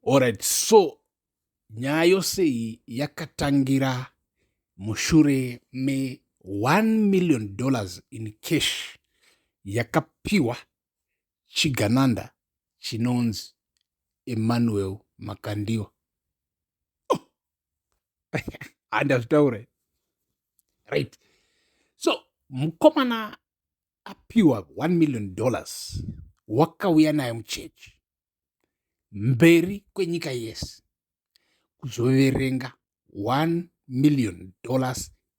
Alright, so nyaya yose iyi yakatangira mushure me$1 million in cash yakapiwa chigananda chinonzi Emmanuel Makandiwa. Handazvitaure. Right. So mukomana apiwa $1 million wakauya naye muchechi mberi kwenyika yese kuzoverenga $1 million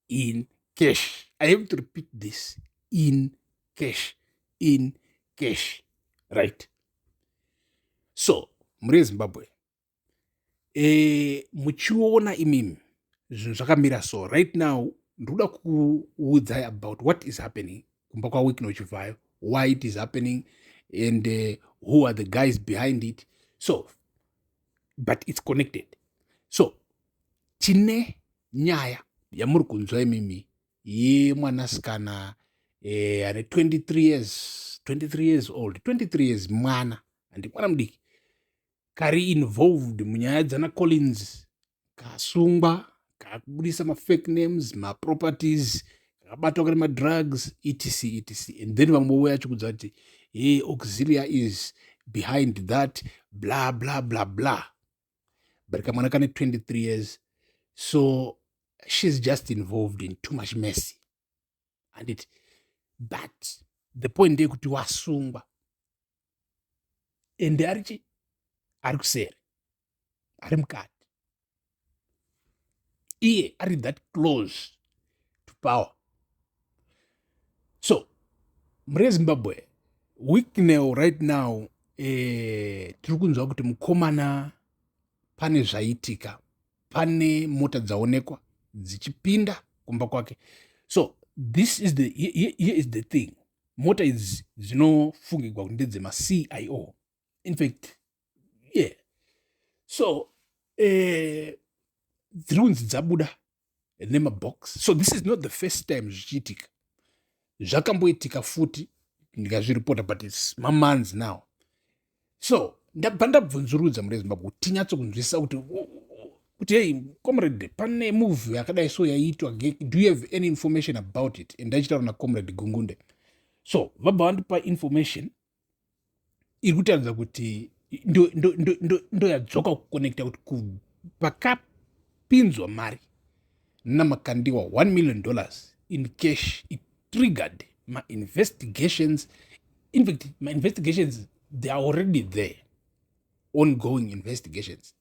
in cash. I have to repeat this. In cash. In cash. Right. So muri Zimbabwe muchiona imimi zvinhu zvakamira so right now ndoda kuudzai about what is happening kumba kwawiki nochivhayo, why it is happening, and who are the guys behind it. So but it's connected. So tine nyaya yamuri kunzwa imimi yemwanasikana ane 23 years old, 23 years, mwana handi mwana mudiki, kari involved munyaya dzana Collins, kasungwa, kakubudisa mafake names, maproperties, kakabatwa kari madrugs, etc. And then vamwe achikudza kuti auxilia is behind that, blah blah blah blah. But kamwana kane 23 years, so she's just involved in too much mess. But the point ndeyekuti wasungwa ende ari kuseri, ari mukati, iye ari that close to power. So muri Zimbabwe weekneo right now tiri kunzwa kuti mukomana pane zvaitika, pane mota dzaonekwa dzichipinda kumba kwake. So this is here is the thing. Mota idzi dzinofungigwa kuti ndedzema-CIO. In fact, yeah. So dziri kunzi dzabuda nemabox. So this is not the first time zvichiitika. Zvakamboitika futi ndikazviripota, but it's months now. So ndabva ndabvunzurudza muri Zimbabwe kuti tinyatsokunzwisisa kuti hey comrade, pane move yakadai so yaitwa, do you have any information about it? And ndachitaura naComrade Gungunde. So vabva vandipa information iri kutaridza kuti ndo yadzoka kuconnecta kuti pakapinzwa mari naMakandiwa $1 million in cash, it triggered my investigations. In fact, my investigations, they are already there, ongoing investigations.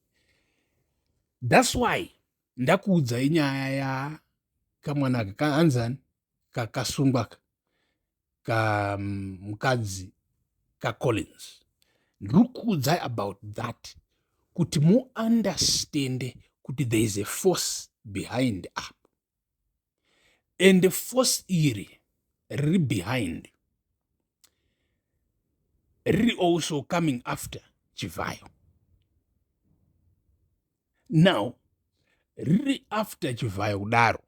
That's why ndakuudza inyaya ya kamwana kaanzani kakasungwa kamukadzi kaCollins. Ndiri kuudzai about that kuti muunderstande kuti there is a force behind up, and the force iri riri behind riri also coming after Chivayo. Now riri after Chivayo kudaro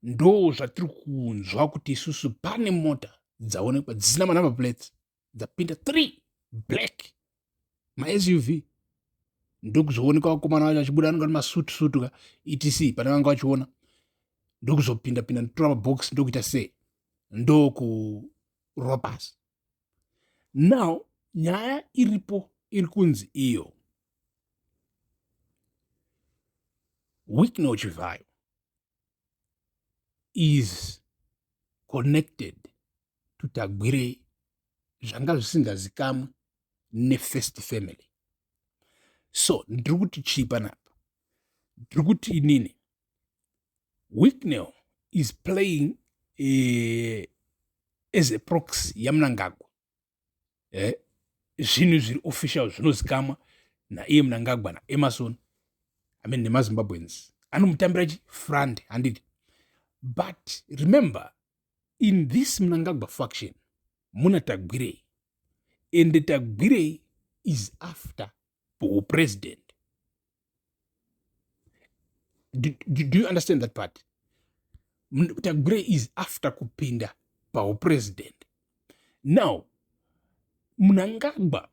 ndo zvatiri kunzwa kuti isusu pane mota dzaonekwa dzisina manumber plates dzapinda 3 black ma-SUV, ndokuzoonekwa vakomana vacho vachibuda anonga nemasutu etc. pane vanga vachiona ndokuzopinda ndotora mabox ndokuita sei ndokuropas. Now nyaya iripo iri kunzi iyo Wycliffe Chivayo is connected to Tagwire zvanga zvisingazikamwe nefirst family. So ndiri kuti chii panapa? Ndiri kuti inini Wycliffe is playing as a proxy yaMnangagwa. Zvinhu zviri official zvinozikamwa naiye Mnangagwa naEmerson, I mean nemaZimbabweans, anomutambira front handiti. But remember, in this Mnangagwa faction muna Tagwire, and the Tagwire is after the president. Do you understand that part? Tagwire is after kupinda pa president. Now Mnangagwa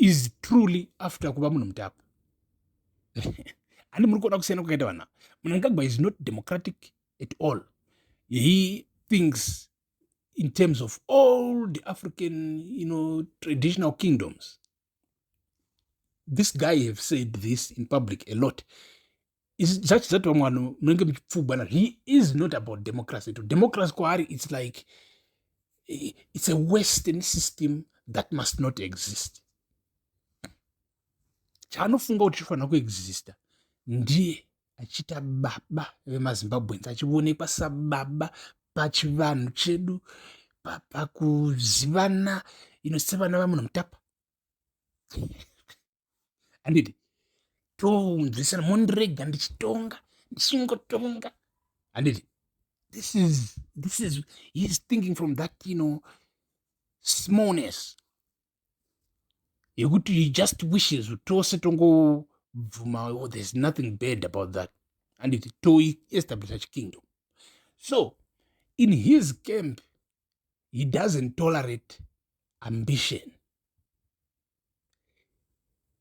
is truly after kuva munhu mutapa. Ani muri kuona kusiyana kwakaita vanhu. Mnangagwa is not democratic at all. He thinks in terms of all the African, traditional kingdoms. This guy have said this in public a lot. It's such that he is not about democracy. Democracy, it's like it's a Western system that must not exist. Chaanofunga kuti chifanira kuexista ndiye achita baba vemazimbabweans, achionekwa sababa pachivanhu chedu, pakuzivana sevana vamunhu mutapa. Handiti tonzwisana, mondirega ndichitonga ndichingotonga. Handiti this is he's thinking from that smallness yekuti he just wishes tose tongovhuma, there's nothing bad about that, handiti to-establish chikingdom. So in his camp he doesn't tolerate ambition.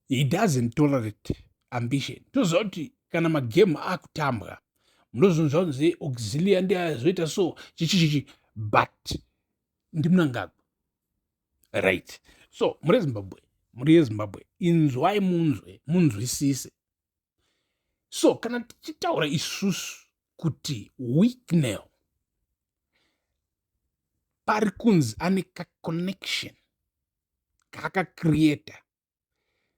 He doesn't tolerate ambition. Toziva kuti kana magame akutambwa munozonzwa kunzi auxilia ndiye azoita so chichichichi, but ndi Mnangagwa, right? So muri yezimbabwe inzwai munzwisise. So kana tichitaura isusu kuti weakness pari kunzi ane kaconnection kaakacreata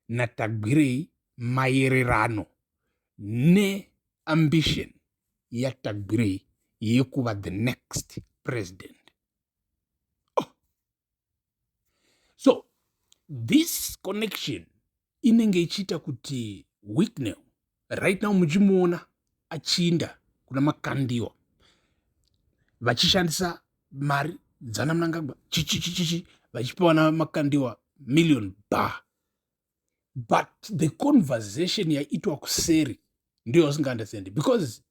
naTagwirei maererano neambition yaTagwirei yekuva the next president. So this connection inenge ichiita kuti weakness right now muchimuona achinda kuna makandiwa vachishandisa mari dzana Mnangagwa chichichichichi vachipiwa na makandiwa million bar. But the conversation yaitwa kuseri ndiyo usingaunderstand, because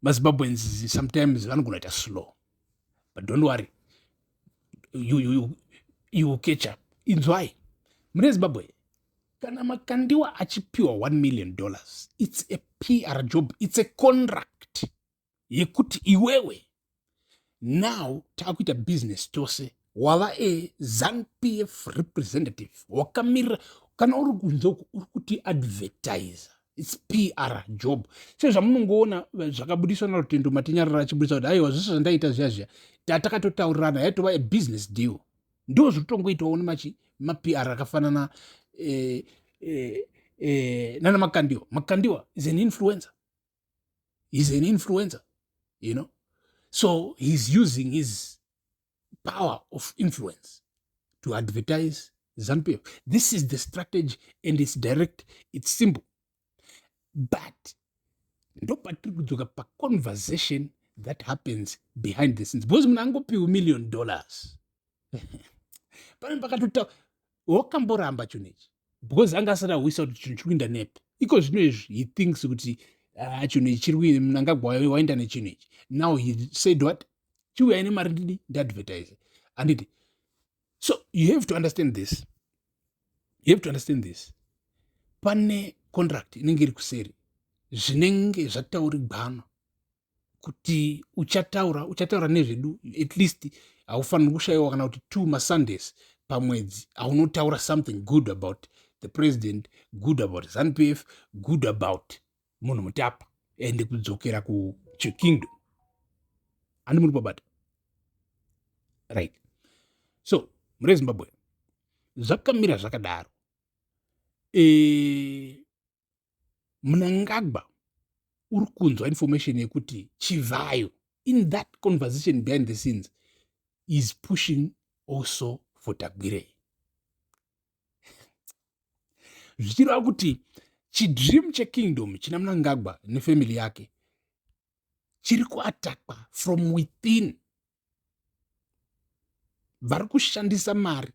maZimbabweans sometimes vanogona kuita slow, but don't worry, you will catch up. Inzwai mune Zimbabwe kana makandiwa achipiwa $1 million, it's a PR job, it's a contract yekuti iwewe now takuita business tose wava ZANU-PF representative wakamira kana uri kunzoku uri kuti advertiser, it's PR job. So zvamunongoona zvakabudiswa naRutendo Matinyarara achibudisa kuti aiwa zvese zvandaita zviya takatotaurirana yaitova a business deal. Ndo zvotongoitawo nemaPR akafanana nana Makandiwa. Makandiwa is an influencer. He's an influencer, So he's using his power of influence to advertise ZANU-PF. This is the strategy, and it's direct, it's simple. But ndopatiri kudzoka conversation that happens behind the scenes. Because munangopiwa $1 million. Pane pakatota wakamboramba chonechi. Because angasada wisa kuti chinhu chikuinda nepi. Iko zvino izvi he thinks kuti chinhu ichi chiri Mnangagwa waenda nechinhu ichi. Now he said what? Chiuya ine mari ndidi ndiadvertise. Anditi. So you have to understand this. Pane contract inenge iri kuseri zvinenge zvataurirwana kuti uchataura nezvedu, at least haufaniri kushayiwa kana kuti 2 maSundays pamwedzi haunotaura something good about the president, good about ZANU-PF, good about munhu mutapa, ende kudzokera kuchikingdom. Handi muri pabata, right? So muri Zimbabwe zvakamira zvakadaro. Mnangagwa uri kunzwa information yekuti Chivayo in that conversation behind the scenes is pushing also for Tagwirei. Zvichireva kuti chidream chekingdom china Mnangagwa nefamily yake chiri kuatakwa from within. Vari kushandisa mari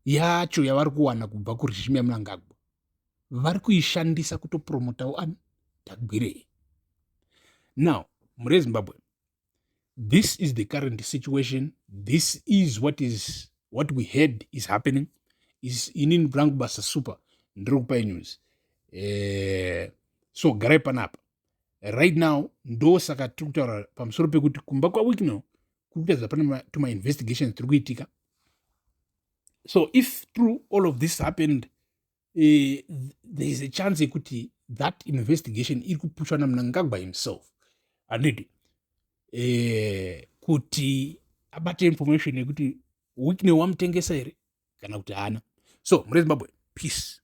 yacho yavari kuwana kubva kuregime yaMnangagwa, vari kuishandisa kutopromotawo Tagwirei. Now muri Zimbabwe This is the current situation. This is what we heard is happening. Is inini bwangu basa super ndiri kupai news. So garai panapa. Right now ndo saka tiri kutaura pamusoro pekuti kumba kwawiki no kuri kuratidza pane tuma investigations tiri kuitika. So if through all of this happened, there is a chance yekuti that investigation iri kupushwa naMnangagwa himself anditi kuti abate information yekuti Wikne wamutengesa here kana kuti haana. So muRezimbabwe, peace.